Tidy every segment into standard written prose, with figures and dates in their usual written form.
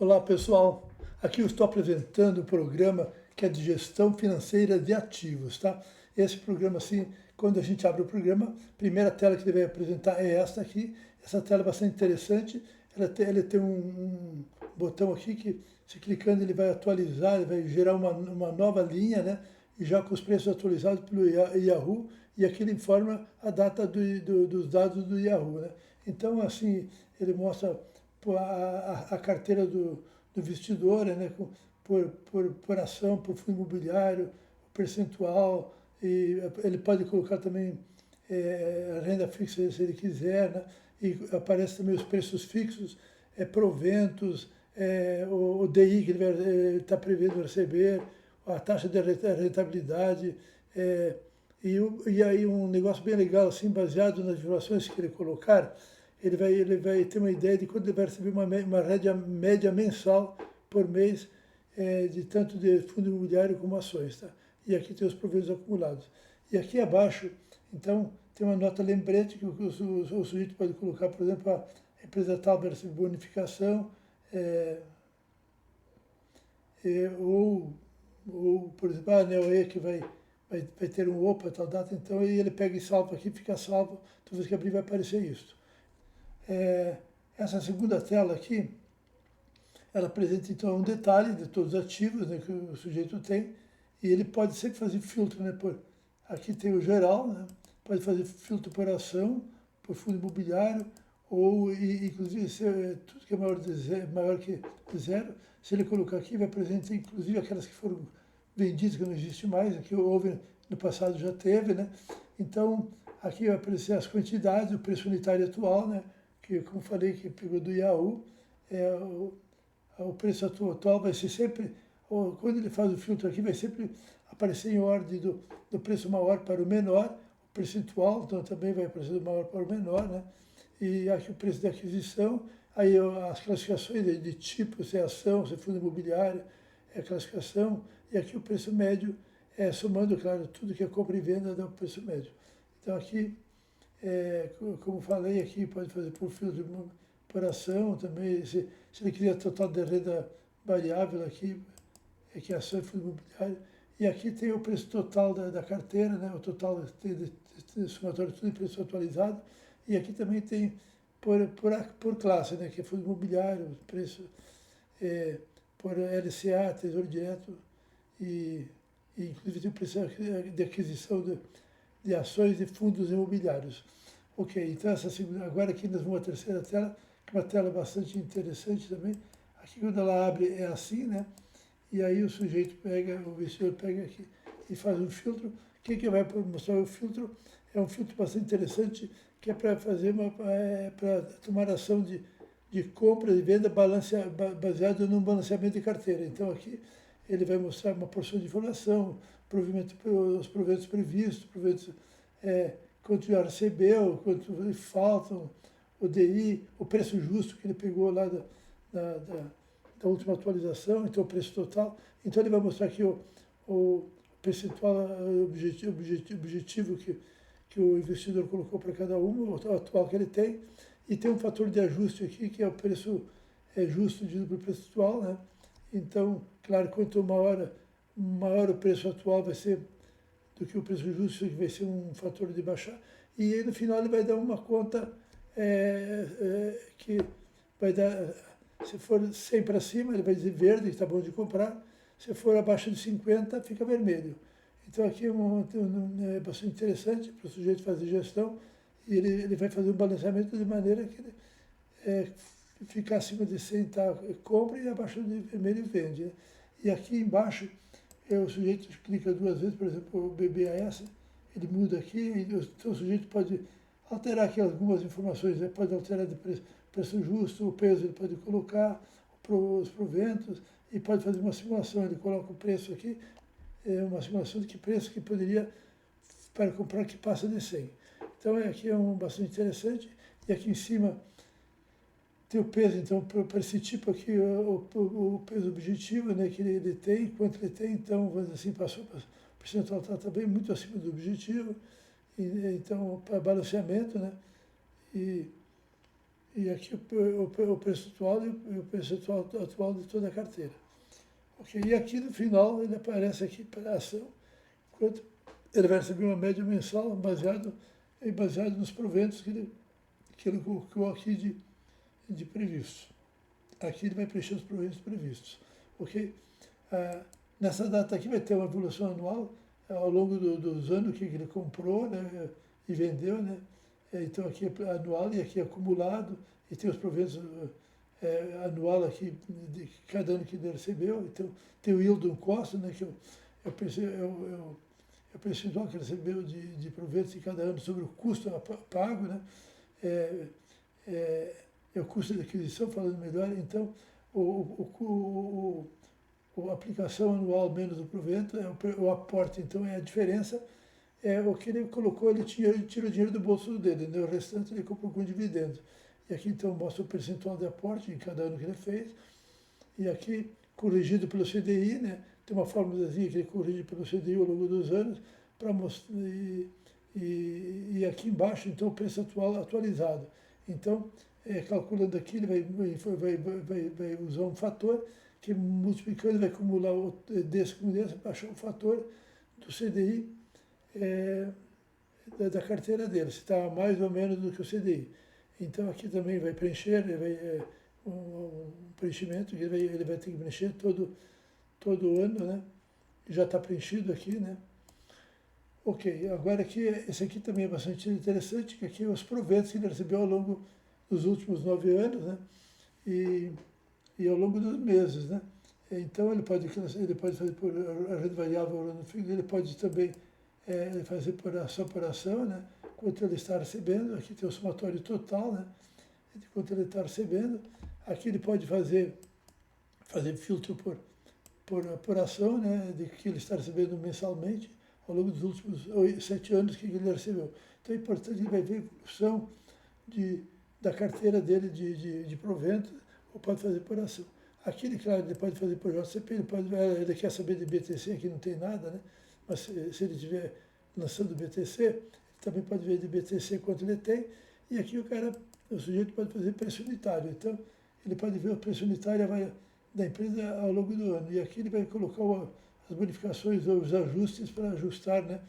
Olá pessoal, aqui eu estou apresentando o programa que é de gestão financeira de ativos, tá? Esse programa, assim, quando a gente abre o programa, a primeira tela que ele vai apresentar é esta aqui. Essa tela é bastante interessante, ela tem um botão aqui que, se clicando, ele vai atualizar, ele vai gerar uma nova linha, né? E já com os preços atualizados pelo Yahoo, e aqui ele informa a data dos dados do Yahoo, né? Então, assim, ele mostra a carteira do investidor, né, por ação, por fundo imobiliário, o percentual, e ele pode colocar também a renda fixa se ele quiser, né, e aparece também os preços fixos, proventos, o DI que ele está prevendo receber, a taxa de rentabilidade, e aí um negócio bem legal, assim, baseado nas informações que ele colocar, ele vai ter uma ideia de quando ele vai receber uma média mensal por mês, de tanto de fundo imobiliário como ações. Tá? E aqui tem os proventos acumulados. E aqui abaixo, então, tem uma nota lembrete que o sujeito pode colocar, por exemplo, a empresa tal vai receber bonificação, ou, por exemplo, a Neoe que vai ter um OPA a tal data, então aí ele pega e salva aqui, fica salvo, toda vez que abrir vai aparecer isso. Essa segunda tela aqui, ela apresenta então um detalhe de todos os ativos, né, que o sujeito tem, e ele pode sempre fazer filtro, né, aqui tem o geral, né, pode fazer filtro por ação, por fundo imobiliário, ou inclusive tudo que é maior que zero, se ele colocar aqui, vai apresentar inclusive aquelas que foram vendidas, que não existe mais, aqui houve, no passado já teve, né, então aqui vai aparecer as quantidades, o preço unitário atual, né, que, como falei, que pegou do Yahoo, o preço atual vai ser sempre, quando ele faz o filtro aqui, vai sempre aparecer em ordem do preço maior para o menor, o percentual, então também vai aparecer do maior para o menor, né? E aqui o preço de aquisição, aí as classificações de tipo, se é ação, se é fundo imobiliário, é classificação, e aqui o preço médio, somando, claro, tudo que é compra e venda dá o preço médio. Então aqui, como falei aqui, pode fazer por filtro por ação também, se ele quiser total de renda variável aqui, que é ação e fundo imobiliário, e aqui tem o preço total da carteira, né, o total de somatório, tudo em preço atualizado, e aqui também tem por classe, né, que é fundo imobiliário, preço por LCA, Tesouro Direto, e inclusive tem o preço de aquisição de ações e fundos imobiliários. Ok, então essa segunda, agora aqui nós vamos à terceira tela, que é uma tela bastante interessante também. Aqui quando ela abre é assim, né? E aí o sujeito pega, o investidor pega aqui e faz um filtro. O que vai mostrar o filtro? É um filtro bastante interessante, que é para fazer para tomar ação de compra e venda baseado num balanceamento de carteira. Então aqui ele vai mostrar uma porção de informação, os proventos previstos, proventos, quanto já recebeu, quanto faltam, o DI, o preço justo que ele pegou lá da última atualização, então o preço total. Então ele vai mostrar aqui o percentual objetivo que o investidor colocou para cada o atual que ele tem, e tem um fator de ajuste aqui, que é o preço justo dividido pelo preço atual, né? Então, claro, quanto maior o preço atual vai ser do que o preço justo, que vai ser um fator de baixar. E aí, no final ele vai dar uma conta que vai dar, se for 100 para cima, ele vai dizer verde, que está bom de comprar. Se for abaixo de 50, fica vermelho. Então aqui é bastante interessante para o sujeito fazer gestão, e ele vai fazer um balanceamento de maneira que ficar acima de 100 tá, compra, e abaixo de vermelho vende. Né? E aqui embaixo, o sujeito clica duas vezes, por exemplo, o BBAS, ele muda aqui, então o sujeito pode alterar aqui algumas informações, né? Pode alterar de preço justo, o peso ele pode colocar, os proventos, e pode fazer uma simulação, ele coloca o preço aqui, uma simulação de que preço que poderia para comprar que passa de 100. Então aqui é bastante interessante, e aqui em cima tem o peso, então para esse tipo aqui, o peso objetivo, né, que ele tem, quanto ele tem, então, vamos dizer assim, passou, o percentual está bem muito acima do objetivo, e, então para balanceamento, né, e e aqui o preço atual e o preço atual de toda a carteira. Ok? E aqui no final ele aparece aqui para a ação, quanto ele vai receber uma média mensal baseado nos proventos que ele colocou aqui de previsto. Aqui ele vai preencher os proventos previstos. Ok? Nessa data aqui vai ter uma evolução anual ao longo dos anos que ele comprou, né, e vendeu, né? Então aqui é anual e aqui é acumulado, e tem os proventos anual aqui de cada ano que ele recebeu. Então tem o yield on cost, né, que eu pensei, o percentual que ele recebeu de proventos de cada ano sobre o custo pago, né? É o custo de aquisição, falando melhor. Então a aplicação anual menos o provento, o aporte, então é a diferença, o que ele colocou, ele tira o dinheiro do bolso dele, né? O restante ele comprou com dividendos. E aqui então mostra o percentual de aporte em cada ano que ele fez, e aqui corrigido pelo CDI, né? Tem uma formulazinha que ele corrige pelo CDI ao longo dos anos, para mostrar, e aqui embaixo então o preço atualizado. Então, calculando aqui, ele vai usar um fator que multiplicando vai acumular desse com desse para achar o fator do CDI da carteira dele, se está mais ou menos do que o CDI. Então aqui também vai preencher, um preenchimento que ele vai ter que preencher todo ano, né? Já está preenchido aqui, né? Ok, agora aqui, esse aqui também é bastante interessante, que aqui é os proventos que ele recebeu ao longo dos últimos 9 anos, né? E ao longo dos meses, né? Então ele pode fazer por renda variável, ele pode também fazer por ação, né? Quanto ele está recebendo. Aqui tem o somatório total, né? De quanto ele está recebendo. Aqui ele pode fazer filtro por ação, né? De que ele está recebendo mensalmente ao longo dos últimos 7 anos que ele recebeu. Então é importante, ele vai ver a evolução da carteira dele de provento, ou pode fazer por ação. Aqui, claro, ele pode fazer por JCP, ele quer saber de BTC, aqui não tem nada, né? Mas se ele estiver lançando BTC, ele também pode ver de BTC quanto ele tem, e aqui o sujeito pode fazer preço unitário. Então, ele pode ver o preço unitário da empresa ao longo do ano, e aqui ele vai colocar as bonificações ou os ajustes para ajustar, né?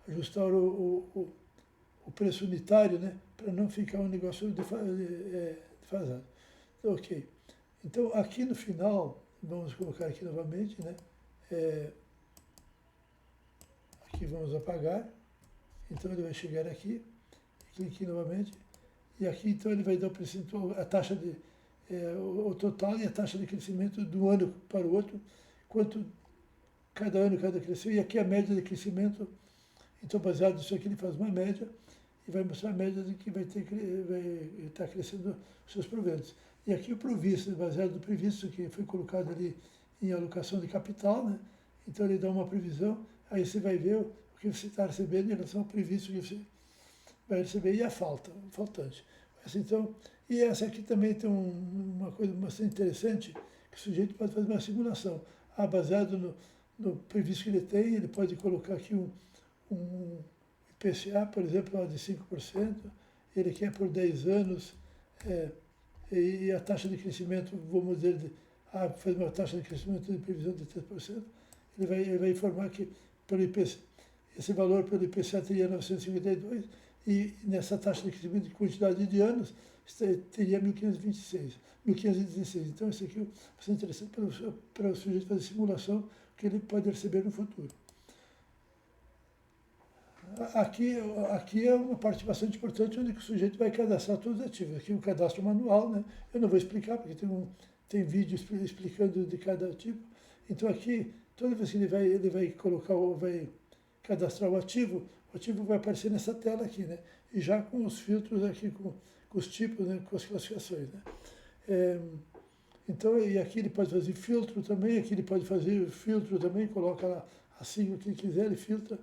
Ajustar o preço unitário, né? Para não ficar um negócio defasado. Ok. Então, aqui no final, vamos colocar aqui novamente, né? Aqui vamos apagar. Então, ele vai chegar aqui, clique novamente, e aqui, então, ele vai dar o percentual, a taxa o total e a taxa de crescimento de um ano para o outro, quanto cada ano cresceu, e aqui a média de crescimento. Então, baseado nisso aqui, ele faz uma média, e vai mostrar a média de que vai estar crescendo os seus proventos. E aqui o provisto, baseado no previsto que foi colocado ali em alocação de capital, né? Então ele dá uma previsão, aí você vai ver o que você está recebendo em relação ao previsto que você vai receber e a faltante. Então, e essa aqui também tem uma coisa bastante interessante, que o sujeito pode fazer uma simulação. Baseado no previsto que ele tem, ele pode colocar aqui um IPCA, por exemplo, de 5%, ele quer por 10 anos, e a taxa de crescimento, vamos dizer, faz uma taxa de crescimento de previsão de 3%, ele vai informar que pelo IPCA, esse valor pelo IPCA teria 952, e nessa taxa de crescimento de quantidade de anos, teria 1516. Então, isso aqui é bastante interessante para o sujeito fazer simulação que ele pode receber no futuro. Aqui é uma parte bastante importante, onde o sujeito vai cadastrar todos os ativos. Aqui é um cadastro manual, né? Eu não vou explicar, porque tem vídeo explicando de cada tipo. Então aqui, toda vez que ele vai cadastrar o ativo vai aparecer nessa tela aqui, né? E já com os filtros aqui, com os tipos, né? Com as classificações, né? Então, e aqui ele pode fazer filtro também, aqui ele pode fazer filtro também, coloca lá a sigla que ele quiser, ele filtra.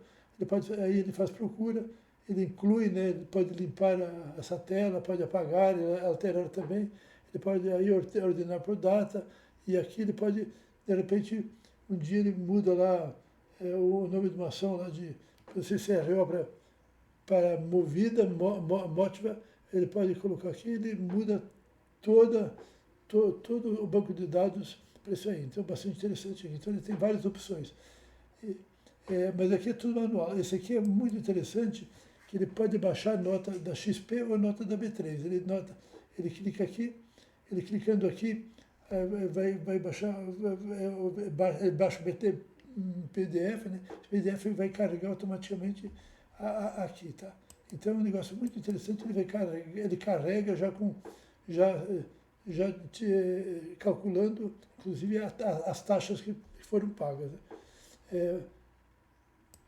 Aí ele faz procura, ele inclui, né? Ele pode limpar essa tela, pode apagar, alterar também, ele pode aí ordenar por data, e aqui ele pode, de repente, um dia ele muda lá o nome de uma ação lá de, não sei se é obra para Movida, Motiva, ele pode colocar aqui, ele muda todo o banco de dados para isso aí. Então, bastante interessante aqui. Então, ele tem várias opções. Mas aqui é tudo manual. Esse aqui é muito interessante, que ele pode baixar a nota da XP ou a nota da B3. Ele clica aqui, ele clicando aqui, vai baixar, ele baixa o PDF, né? O PDF vai carregar automaticamente aqui, tá? Então é um negócio muito interessante, ele carrega já calculando, inclusive, as taxas que foram pagas. Né?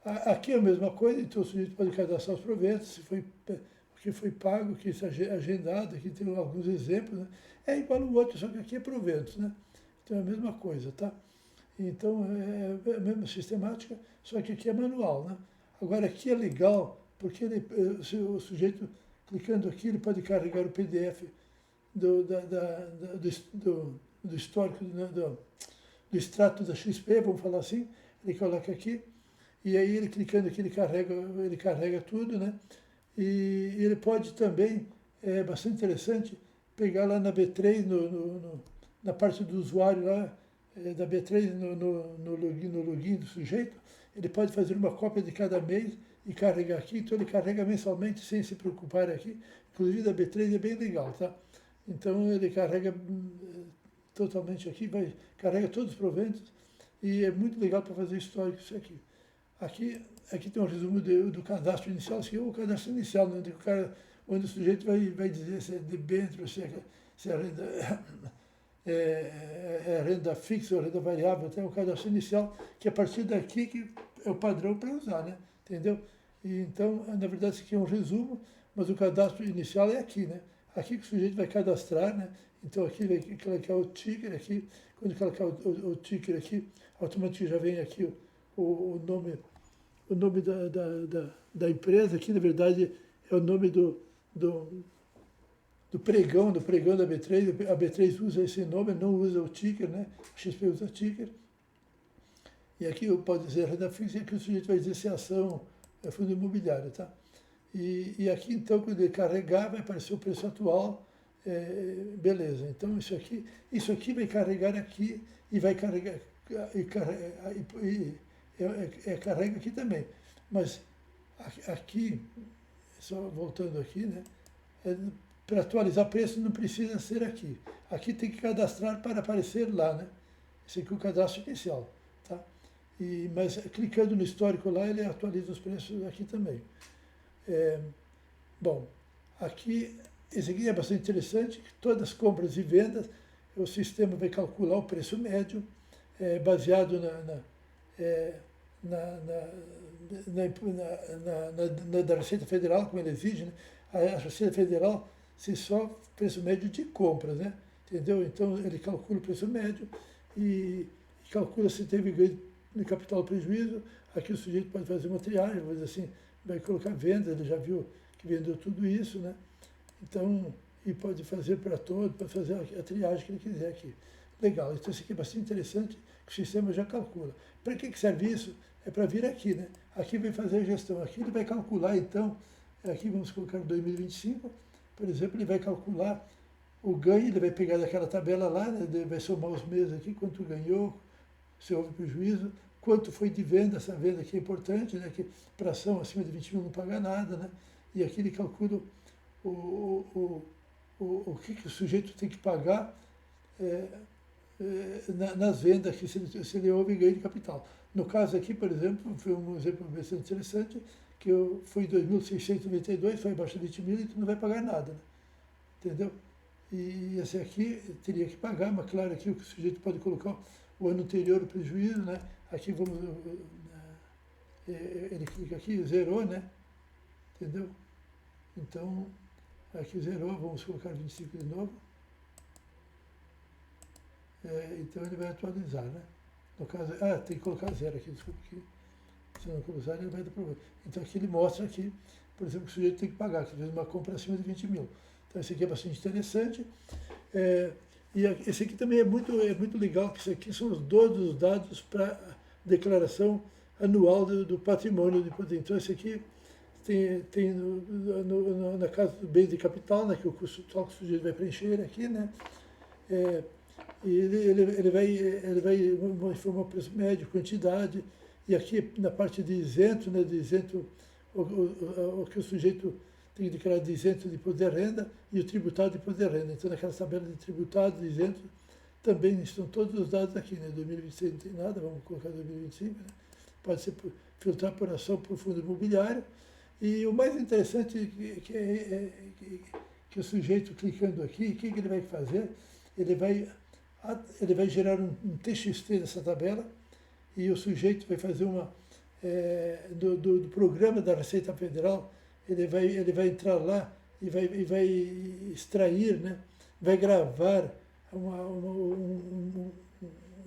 Aqui é a mesma coisa, então o sujeito pode cadastrar os proventos, se foi, o que foi pago, o que está agendado, aqui tem alguns exemplos, né? É igual ao outro, só que aqui é proventos, né? Então é a mesma coisa, tá? Então é a mesma sistemática, só que aqui é manual, né? Agora aqui é legal, porque o sujeito, clicando aqui, ele pode carregar o PDF do histórico, do extrato da XP, vamos falar assim, ele coloca aqui, e aí ele clicando aqui, ele carrega tudo, né? E ele pode também, é bastante interessante, pegar lá na B3, na parte do usuário lá, da B3 no login do sujeito, ele pode fazer uma cópia de cada mês e carregar aqui, então ele carrega mensalmente sem se preocupar aqui, inclusive da B3 é bem legal, tá? Então ele carrega totalmente aqui, carrega todos os proventos e é muito legal para fazer histórico isso aqui. Aqui tem um resumo do cadastro inicial, que é o cadastro inicial, né, onde o sujeito vai dizer se é debênture, se é renda, renda fixa ou renda variável. Tem o cadastro inicial, que a partir daqui que é o padrão para usar, né? Entendeu? E então, na verdade, isso aqui é um resumo, mas o cadastro inicial é aqui, né? Aqui que o sujeito vai cadastrar, né? Então aqui vai colocar o ticker aqui, quando colocar o ticker aqui, automaticamente já vem aqui o nome da empresa, aqui na verdade é o nome do pregão da B3, a B3 usa esse nome, não usa o ticker, né? A XP usa ticker. E aqui pode dizer renda fixa, e aqui o sujeito vai dizer se é ação, é fundo imobiliário, tá? E aqui então, quando ele carregar, vai aparecer o preço atual, beleza. Então isso aqui vai carregar aqui e vai carregar, carrega aqui também. Mas aqui, só voltando aqui, né? Para atualizar preço não precisa ser aqui. Aqui tem que cadastrar para aparecer lá, né? Esse aqui é o cadastro inicial, tá? Mas clicando no histórico lá, ele atualiza os preços aqui também. Bom, esse aqui é bastante interessante, todas as compras e vendas, o sistema vai calcular o preço médio, baseado da Receita Federal, como ele exige, né? A Receita Federal se só preço médio de compras, né? Entendeu? Então ele calcula o preço médio e calcula se teve ganho de capital ou prejuízo. Aqui o sujeito pode fazer uma triagem, vamos dizer assim, vai colocar venda, ele já viu que vendeu tudo isso, né? Então, e pode fazer para todo, pode fazer a triagem que ele quiser aqui. Legal, então isso aqui é bastante interessante, que o sistema já calcula. Para que serve isso? É para vir aqui, né? Aqui vai fazer a gestão, aqui ele vai calcular, então, aqui vamos colocar 2025, por exemplo, ele vai calcular o ganho, ele vai pegar daquela tabela lá, né? Vai somar os meses aqui, quanto ganhou, se houve prejuízo, quanto foi de venda, essa venda aqui é importante, né? Que para ação acima de 20 mil não paga nada, né? E aqui ele calcula o que o sujeito tem que pagar nas vendas, aqui, se ele houve ganho de capital. No caso aqui, por exemplo, foi um exemplo bastante interessante, que foi 2.692, foi abaixo de 20 mil e tu não vai pagar nada, né? Entendeu? E esse aqui teria que pagar, mas claro, aqui o sujeito pode colocar o ano anterior o prejuízo, né? Aqui vamos, ele clica aqui, zerou, né? Entendeu? Então, aqui zerou, vamos colocar 25 de novo. Então ele vai atualizar, né? No caso, tem que colocar zero aqui, desculpa, aqui. Se não colocar, ele vai dar problema. Então aqui ele mostra aqui, por exemplo, que o sujeito tem que pagar, que fez uma compra acima de 20 mil. Então esse aqui é bastante interessante. E esse aqui também é muito legal, que isso aqui são todos os dados para declaração anual do patrimônio. Então esse aqui tem na casa do bem de capital, né, que o custo total que o sujeito vai preencher aqui, né? E ele vai informar o preço médio, quantidade, e aqui na parte de isento, né, de isento, o que o sujeito tem que declarar de isento de imposto de renda e o tributado de imposto de renda. Então, naquela tabela de tributado, de isento, também estão todos os dados aqui, né? 2026 não tem nada, vamos colocar 2025, né? Pode ser filtrar por ação por fundo imobiliário. E o mais interessante que o sujeito clicando aqui, o que ele vai fazer? Ele vai gerar um TXT dessa tabela e o sujeito vai fazer do programa da Receita Federal, ele vai entrar lá e vai extrair, né? Vai gravar um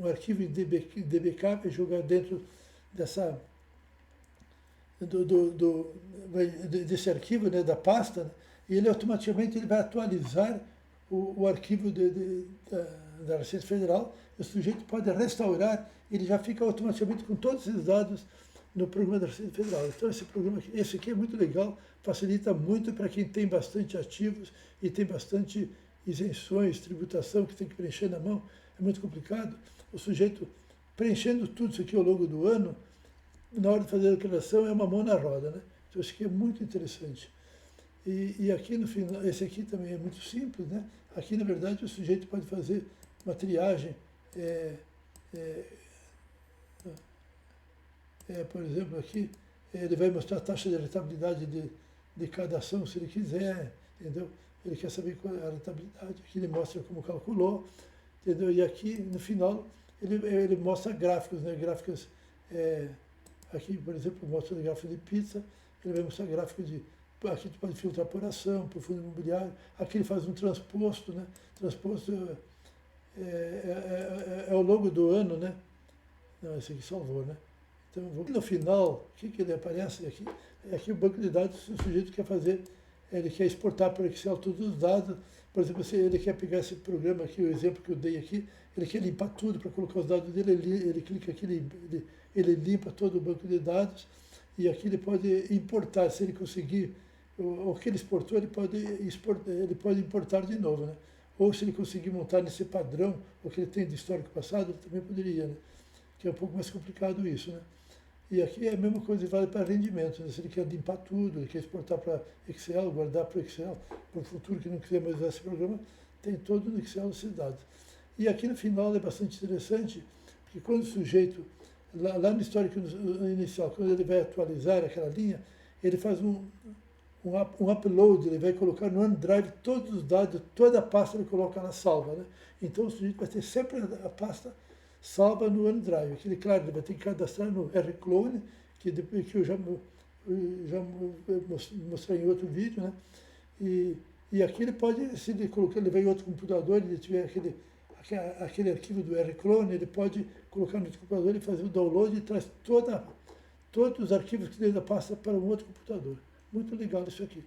arquivo de DBK, vai jogar dentro desse arquivo, né, da pasta, né, e ele automaticamente vai atualizar o arquivo da Receita Federal. O sujeito pode restaurar, ele já fica automaticamente com todos esses dados no programa da Receita Federal. Então esse aqui é muito legal, facilita muito para quem tem bastante ativos e tem bastante isenções, tributação que tem que preencher na mão, é muito complicado. O sujeito preenchendo tudo isso aqui ao longo do ano, na hora de fazer a declaração é uma mão na roda, né? Então isso aqui é muito interessante. E aqui no final, esse aqui também é muito simples, né? Aqui, na verdade, o sujeito pode fazer uma triagem, por exemplo, aqui ele vai mostrar a taxa de rentabilidade de cada ação, se ele quiser, entendeu? Ele quer saber qual é a rentabilidade, aqui ele mostra como calculou, entendeu? E aqui, no final, ele mostra gráficos, né? Gráficos, aqui, por exemplo, mostra o gráfico de pizza, ele vai mostrar gráfico aqui tu pode filtrar por ação, por fundo imobiliário, aqui ele faz um transposto, né? Transposto é o logo do ano, né? Não, esse aqui salvou, né? Então, no final, o que ele aparece aqui? Aqui o banco de dados, o sujeito quer fazer, ele quer exportar para o Excel todos os dados. Por exemplo, se ele quer pegar esse programa aqui, o exemplo que eu dei aqui, ele quer limpar tudo para colocar os dados dele, ele clica aqui, ele limpa todo o banco de dados, e aqui ele pode importar, se ele conseguir, o que ele exportou, ele pode importar de novo, né? Ou se ele conseguir montar nesse padrão, o que ele tem de histórico passado, ele também poderia, né? Que é um pouco mais complicado isso, né? E aqui é a mesma coisa, vale para rendimento, né? Se ele quer limpar tudo, ele quer exportar para Excel, guardar para o Excel, para o futuro que não quiser mais usar esse programa, tem todo no Excel esses dados. E aqui no final é bastante interessante, porque quando o sujeito, lá no histórico inicial, quando ele vai atualizar aquela linha, ele faz um upload, ele vai colocar no OneDrive todos os dados, toda a pasta ele coloca lá salva, né? Então o sujeito vai ter sempre a pasta salva no OneDrive. Aqui, claro, ele vai ter que cadastrar no rClone, que eu já mostrei em outro vídeo, né? E aqui ele pode, se ele colocar, ele vai em outro computador, ele tiver aquele arquivo do rClone, ele pode colocar no outro computador e fazer o download e traz todos os arquivos que dentro da pasta para um outro computador. Muito legal isso aqui.